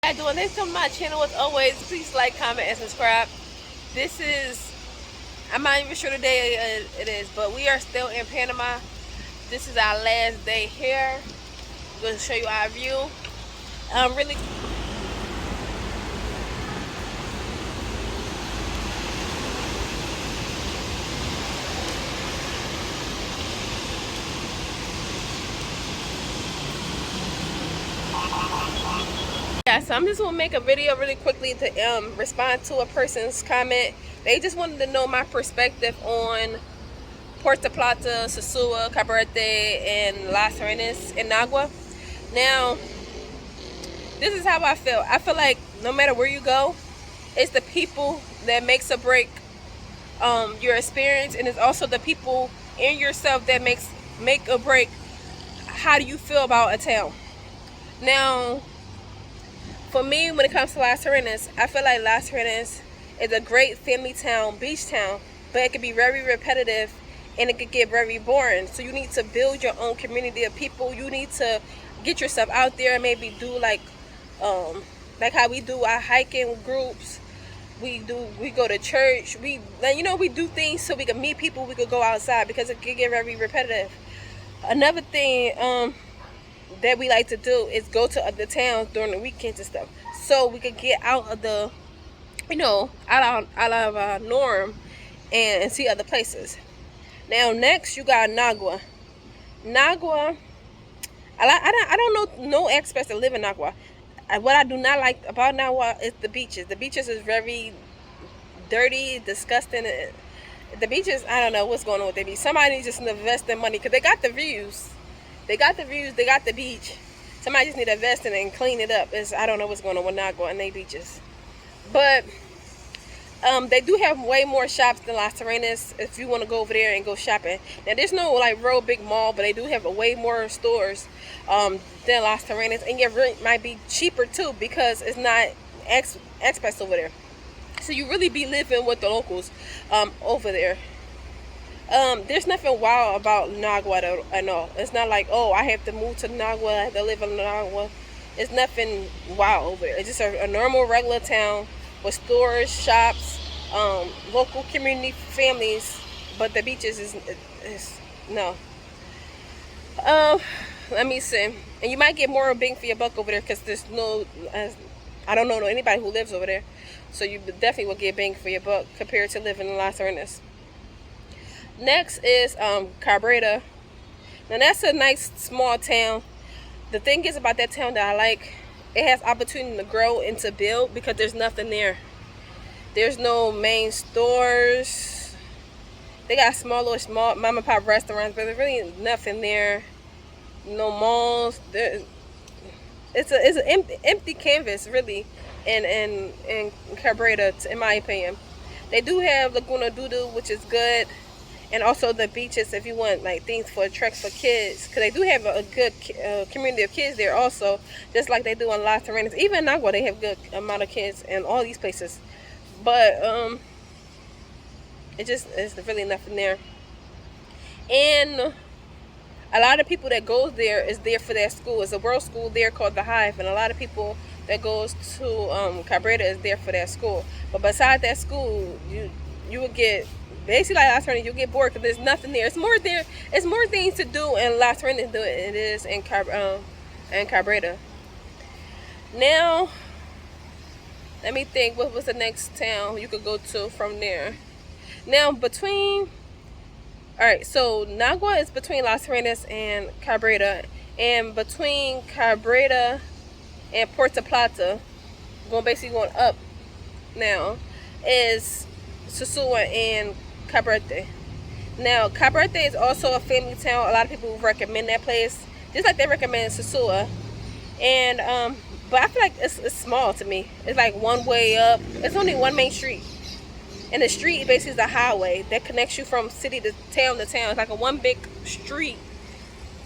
How you doing? Thanks for my channel. As always, please like, comment, and subscribe. This is, I'm not even sure the day it is, but we are still in Panama. This is our last day here. I'm going to show you our view. Really. Yeah, so I'm just gonna make a video really quickly to respond to a person's comment. They just wanted to know my perspective on Puerto Plata, Sousa, Cabarete, and Las Terrenas in Nagua. Now, this is how I feel. I feel like no matter where you go, it's the people that makes or break your experience, and it's also the people in yourself that make or break how do you feel about a town. Now, for me, when it comes to Las Terrenas, I feel like Las Terrenas is a great family town, beach town, but it can be very repetitive and it could get very boring. So you need to build your own community of people. You need to get yourself out there and maybe do like how we do our hiking groups. We go to church. We do things so we can meet people. We could go outside because it can get very repetitive. Another thing that we like to do is go to other towns during the weekends and stuff, so we could get out of the, out of our norm and see other places. Now, next you got Nagua. Nagua, I don't know no experts that live in Nagua. What I do not like about Nagua is the beaches. The beaches is very dirty, disgusting. The beaches, I don't know what's going on with the beach. Somebody just invest their money because they got the views. They got the views, they got the beach. Somebody just need to invest in it and clean it up. I don't know what's going on with Nagua and they beaches. But they do have way more shops than Las Terrenas if you want to go over there and go shopping. Now, there's no like real big mall, but they do have way more stores than Las Terrenas. And your rent might be cheaper too because it's not expats over there. So you really be living with the locals over there. There's nothing wild about Nagua at all. It's not like, oh, I have to move to Nagua, I have to live in Nagua. It's nothing wild over there. It's just a normal, regular town with stores, shops, local community families, but the beaches is no. Let me see. And you might get more bang for your buck over there because there's no, I don't know anybody who lives over there. So you definitely will get bang for your buck compared to living in Las Terrenas. Next is Cabarete. Now that's a nice small town. The thing is about that town that I like, it has opportunity to grow and to build because there's nothing there. There's no main stores. They got small mom and pop restaurants, but there's really nothing there. No malls. It's an empty canvas really in Cabarete, in my opinion. They do have Laguna Dudu, which is good. And also the beaches if you want like things for treks for kids, because they do have a good community of kids there also, just like they do in Las Terrenas. Even in Nagua they have good amount of kids in all these places, but it's really nothing there. And a lot of people that goes there is there for that school. It's a world school there called the Hive, and a lot of people that goes to Cabarete is there for that school. But beside that school, you would get basically like Las Terrenas, you'll get bored because there's nothing there. It's more there. It's more things to do in Las Terrenas than it is in Cabarete. Now, let me think. What was the next town you could go to from there? Now, all right, so Nagua is between Las Terrenas and Cabarete, and between Cabarete and Puerto Plata, basically going up now, is Sousa and Cabarete. Now, Cabarete is also a family town. A lot of people recommend that place, just like they recommend Sousa. And but I feel like it's small to me. It's like one way up. It's only one main street, and the street basically is a highway that connects you from city to town to town. It's like a one big street,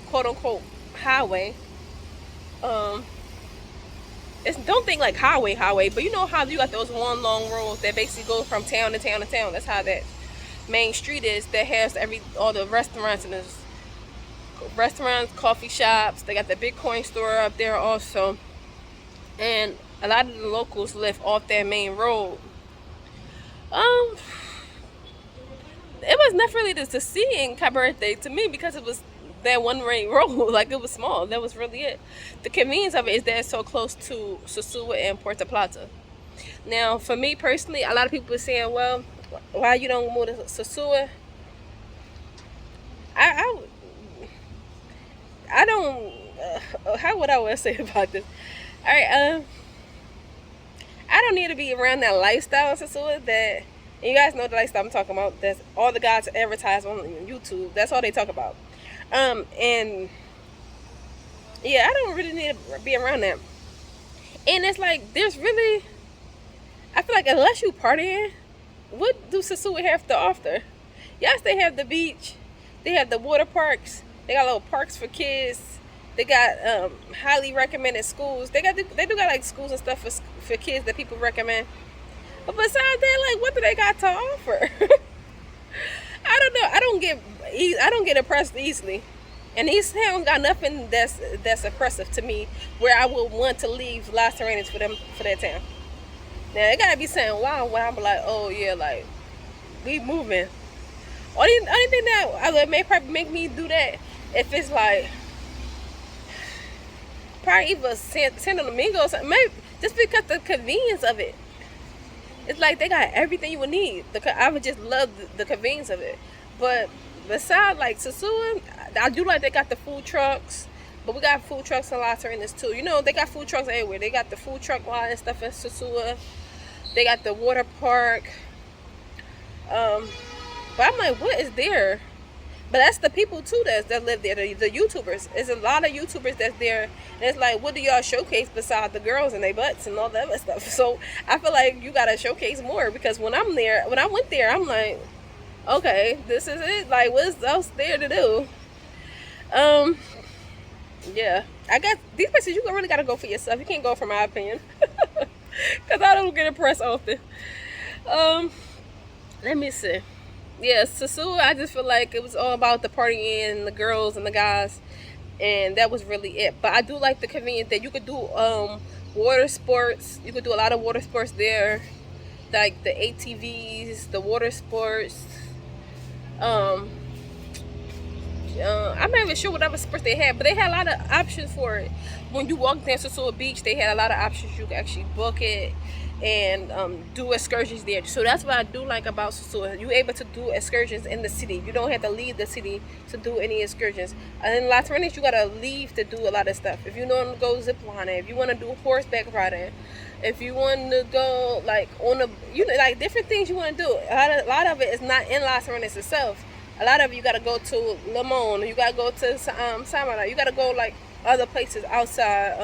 quote unquote highway. Don't think like highway, but you know how you got those one long roads that basically go from town to town to town. That's how that main street is, that has all the restaurants, and there's restaurants, coffee shops. They got the Bitcoin store up there also. And A lot of the locals live off that main road. Um, it was not really to see in Cabarete to me because it was that one main road. Like it was small. That was really it. The convenience of it is that it's so close to Sosua and Puerto Plata. Now, for me personally, a lot of people are saying, "Well, why you don't move to Sosua?" I I don't. How would I want to say about this? All right. I don't need to be around that lifestyle in Sosua. That, and you guys know the lifestyle I'm talking about. That's all the guys advertise on YouTube. That's all they talk about. And yeah, I don't really need to be around that. And it's like there's really, I feel like unless you partying, what do Sosua have to offer? Yes, they have the beach, they have the water parks, they got little parks for kids, they got highly recommended schools. They do got like schools and stuff for kids that people recommend. But besides that, like what do they got to offer? I don't know. I don't get impressed easily. And these towns got nothing that's oppressive to me where I would want to leave Las Terrenas for that town. Now it gotta be saying wow when I'm like, oh yeah, like we moving. Only thing that I would probably make me do that if it's like probably either Santo Domingo or something. Maybe just because the convenience of it. It's like they got everything you would need. I would just love the convenience of it. But besides like Sosua, I do like they got the food trucks. But we got food trucks in Las Terrenas too. You know, they got food trucks everywhere. They got the food truck line and stuff in Sosua. They got the water park. But I'm like, what is there? But that's the people too that live there, the YouTubers. There's a lot of YouTubers that's there. And it's like, what do y'all showcase besides the girls and their butts and all that other stuff? So I feel like you gotta showcase more because when I went there, I'm like, okay, this is it. Like, what's else there to do? Yeah, I guess these places you really gotta go for yourself. You can't go for my opinion because I don't get impressed often. Let me see. Yeah, Sosua, I just feel like it was all about the partying and the girls and the guys, and that was really it. But I do like the convenience that you could do water sports. You could do a lot of water sports there, like the ATVs, the water sports. I'm not even sure what other sports they had, but they had a lot of options for it. When you walk down Sosua Beach, they had a lot of options. You could actually book it and do excursions there. So that's what I do like about Sosua. You're able to do excursions in the city. You don't have to leave the city to do any excursions. And in Las Terrenas, you gotta leave to do a lot of stuff. If you want to go zip lining, if you want to do horseback riding, if you want to go like on a, like different things you want to do. A lot of it is not in Las Terrenas itself. A lot of it you gotta go to Limon. You gotta go to Samara. You gotta go like other places outside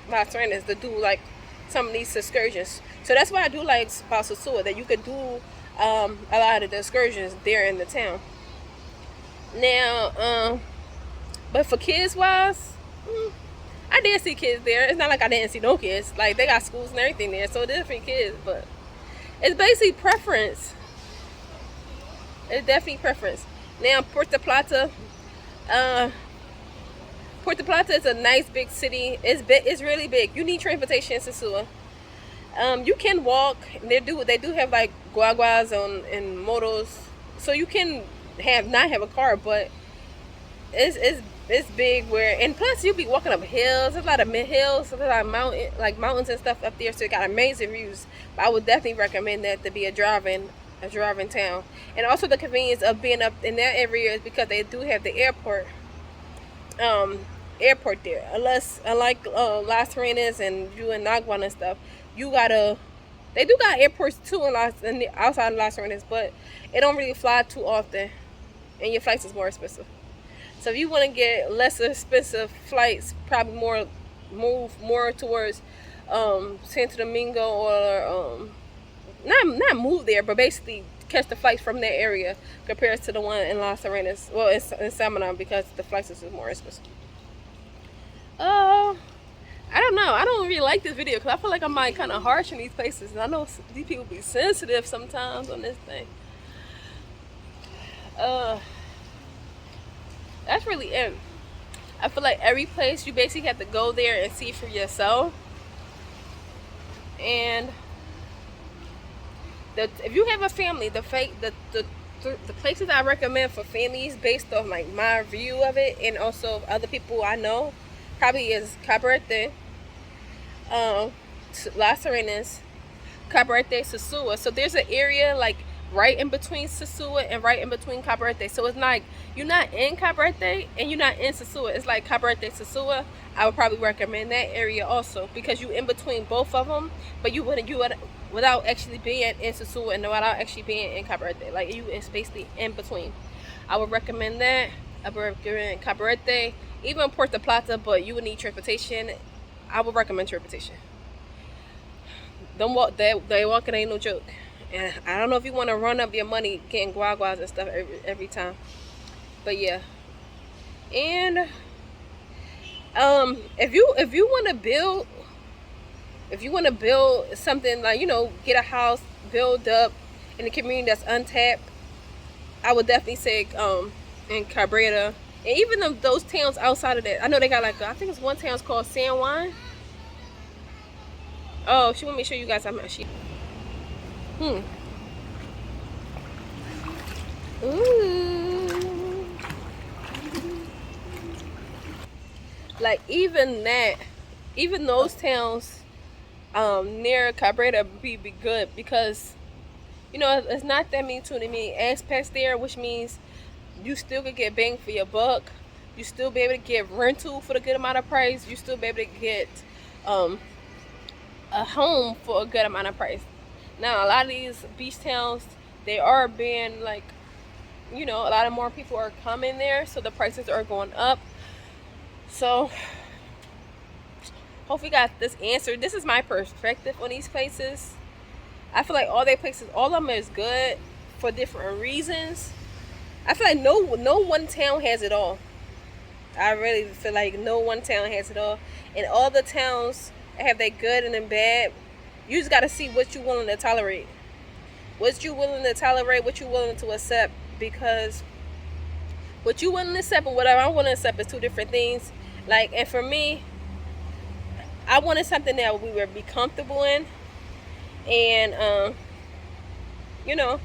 Las Terrenas to do like some of these excursions. So that's what I do like about Sosua, that you could do a lot of the excursions there in the town. Now, but for kids wise, I did see kids there. It's not like I didn't see no kids. Like they got schools and everything there, so different kids. But it's basically preference. It's definitely preference. Now Puerto Plata. Puerto Plata is a nice big city. It's big. It's really big. You need transportation in Sosua. You can walk. They do have like guaguas and motos, so you can not have a car, but it's big. And plus you be walking up hills. There's a lot of hills, a lot of mountains and stuff up there, so it got amazing views. But I would definitely recommend that to be a driving town, and also the convenience of being up in that area is because they do have the airport. Airport there. Unlike Las Terrenas and you and Naguan and stuff, they do got airports too outside of Las Terrenas, but it don't really fly too often, and your flights is more expensive. So if you want to get less expensive flights, probably move more towards Santo Domingo or not move there, but basically catch the flights from that area compared to the one in Las Terrenas. Well, in Samaná, because the flights is more expensive. I don't know. I don't really like this video because I feel like I'm like kind of harsh in these places, and I know these people be sensitive sometimes on this thing. That's really it. I feel like every place you basically have to go there and see for yourself. And if you have a family, the places I recommend for families based on like my view of it and also other people I know probably is Cabarete, Las Terrenas, Cabarete, Sosua. So there's an area like right in between Sosua and right in between Cabarete. So it's like you're not in Cabarete and you're not in Sosua. It's like Cabarete, Sosua. I would probably recommend that area also because you in between both of them, but you would without actually being in Sosua and without actually being in Cabarete. Like you is basically in between. I would recommend that. I would recommend Cabarete, even Puerto Plata, but you would need transportation. I would recommend transportation. Don't walk. They walking ain't no joke. And I don't know if you want to run up your money getting guaguas and stuff every time, but yeah. And if you want to build something like, you know, get a house build up in a community that's untapped, I would definitely say in Cabrera, and even those towns outside of that. I know they got like I think it's one town's called San Juan. Oh, she want me to show you guys. Ooh. Like even those towns near Cabrera be good because, you know, it's not that many expats there, which means you still could get bang for your buck. You still be able to get rental for the good amount of price. You still be able to get a home for a good amount of price. Now a lot of these beach towns, they are being like, you know, a lot of more people are coming there, so the prices are going up. So hopefully you got this answered. This is my perspective on these places. I feel like all of them is good for different reasons. I feel like no one town has it all. I really feel like no one town has it all, and all the towns have their good and their bad. You just got to see what you're willing to tolerate, what you're willing to accept, because what you willing to accept and whatever I'm willing to accept is two different things. Like, and for me, I wanted something that we would be comfortable in, and you know,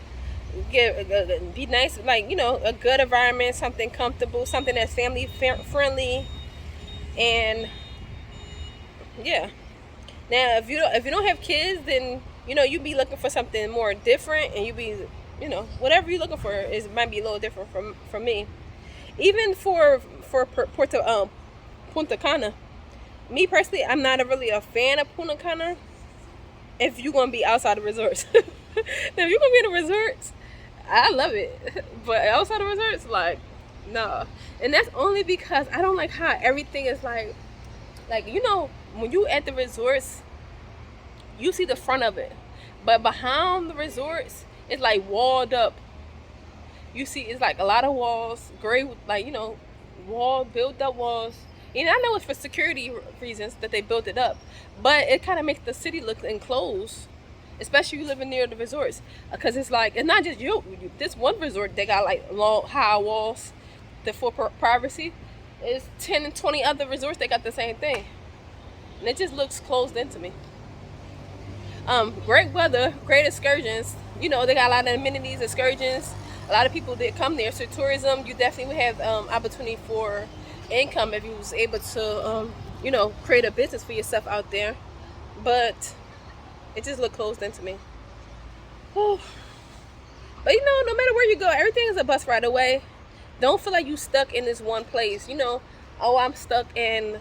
be nice, like, you know, a good environment, something comfortable, something that's family friendly, and yeah. Now, if you don't have kids, then, you know, you be looking for something more different, and you be, you know, whatever you're looking for might be a little different from me. Even for Punta Cana, me personally, I'm not really a fan of Punta Cana. If you're gonna be outside the resorts, if you're gonna be in the resorts, I love it, but outside the resorts, like, no. And that's only because I don't like how everything is like, you know, when you at the resorts, you see the front of it, but behind the resorts, it's like walled up. You see, it's like a lot of walls, gray, like, you know, built up walls. And I know it's for security reasons that they built it up, but it kind of makes the city look enclosed, especially you living near the resorts, because it's like, it's not just you. This one resort, they got like long, high walls for privacy. It's 10 and 20 other resorts, they got the same thing, and it just looks closed in to me. Great weather, great excursions. You know, they got a lot of amenities, excursions. A lot of people that come there, so tourism. You definitely would have opportunity for income if you was able to, you know, create a business for yourself out there. But it just looked closed in to me. But you know, no matter where you go, everything is a bus ride away. Don't feel like you stuck in this one place. You know, oh, I'm stuck in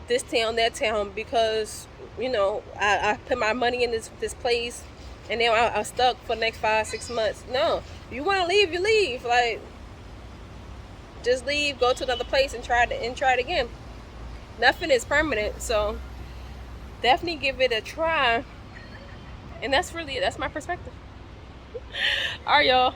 this town, that town, because, you know, I put my money in this place, and now I'm stuck for the next 5-6 months. No, if you want to leave, you leave. Like, just leave, go to another place, and try it again. Nothing is permanent, so definitely give it a try. And that's my perspective. All right, y'all.